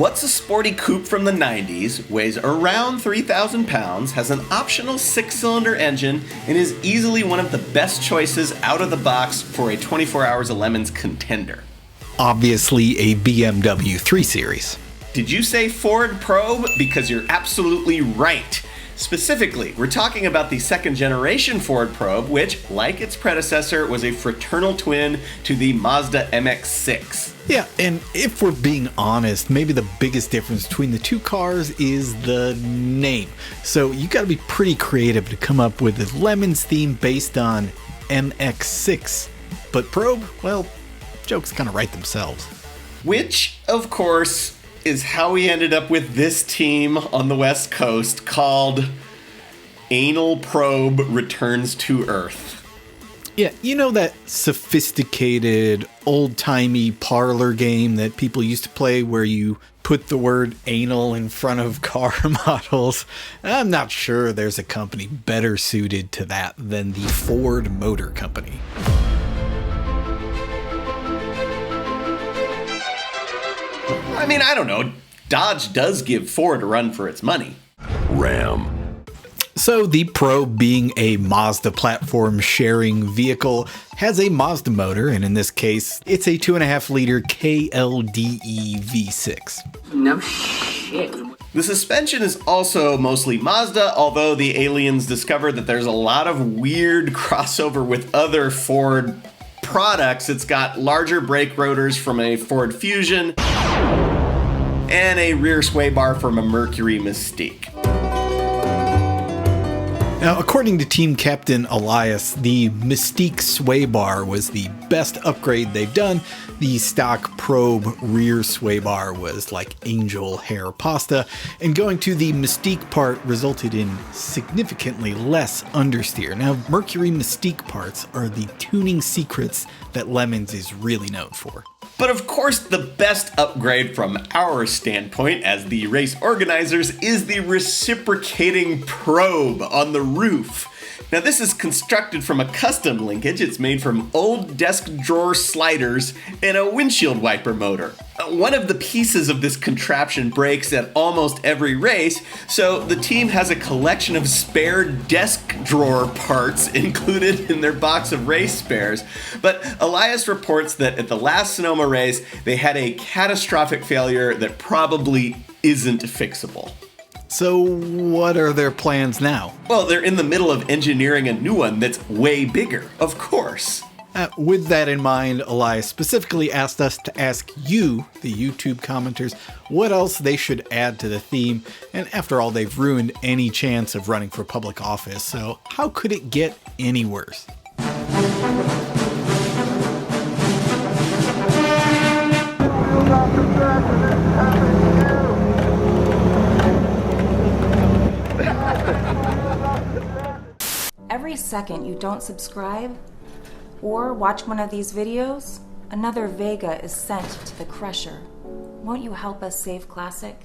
What's a Sporty coupe from the 90s, weighs around 3,000 pounds, has an optional 6-cylinder engine, and is easily one of the best choices out of the box for a 24 Hours of Lemons contender? Obviously a BMW 3 Series. Did you say Ford Probe? Because you're absolutely right. Specifically, we're talking about the second generation Ford Probe, which, like its predecessor, was a fraternal twin to the Mazda MX-6. Yeah, and if we're being honest, maybe the biggest difference between the two cars is the name. So you gotta be pretty creative to come up with a Lemons theme based on MX-6. But Probe, well, jokes kind of write themselves. Which, of course, is how we ended up with this team on the West Coast called Anal Probe Returns to Earth. Yeah, you know that sophisticated, old-timey parlor game that people used to play where you put the word anal in front of car models? I'm not sure there's a company better suited to that than the Ford Motor Company. I mean, I don't know. Dodge does give Ford a run for its money. Ram. So the Probe, being a Mazda platform sharing vehicle, has a Mazda motor, and in this case, it's a 2.5-liter KLDE V6. No shit. The suspension is also mostly Mazda, although the aliens discovered that there's a lot of weird crossover with other Ford products. It's got larger brake rotors from a Ford Fusion and a rear sway bar from a Mercury Mystique. Now, according to team captain Elias, the Mystique sway bar was the best upgrade they've done. The stock Probe rear sway bar was like angel hair pasta, and going to the Mystique part resulted in significantly less understeer. Now, Mercury Mystique parts are the tuning secrets that Lemons is really known for. But of course, the best upgrade from our standpoint as the race organizers is the reciprocating probe on the roof. Now, this is constructed from a custom linkage. It's made from old desk drawer sliders and a windshield wiper motor. One of the pieces of this contraption breaks at almost every race, so the team has a collection of spare desk drawer parts included in their box of race spares. But Elias reports that at the last Sonoma race, they had a catastrophic failure that probably isn't fixable. So what are their plans now? Well, they're in the middle of engineering a new one that's way bigger, of course. With that in mind, Elias specifically asked us to ask you, the YouTube commenters, what else they should add to the theme. And after all, they've ruined any chance of running for public office, so how could it get any worse? Every second you don't subscribe or watch one of these videos, another Vega is sent to the crusher. Won't you help us save Classic?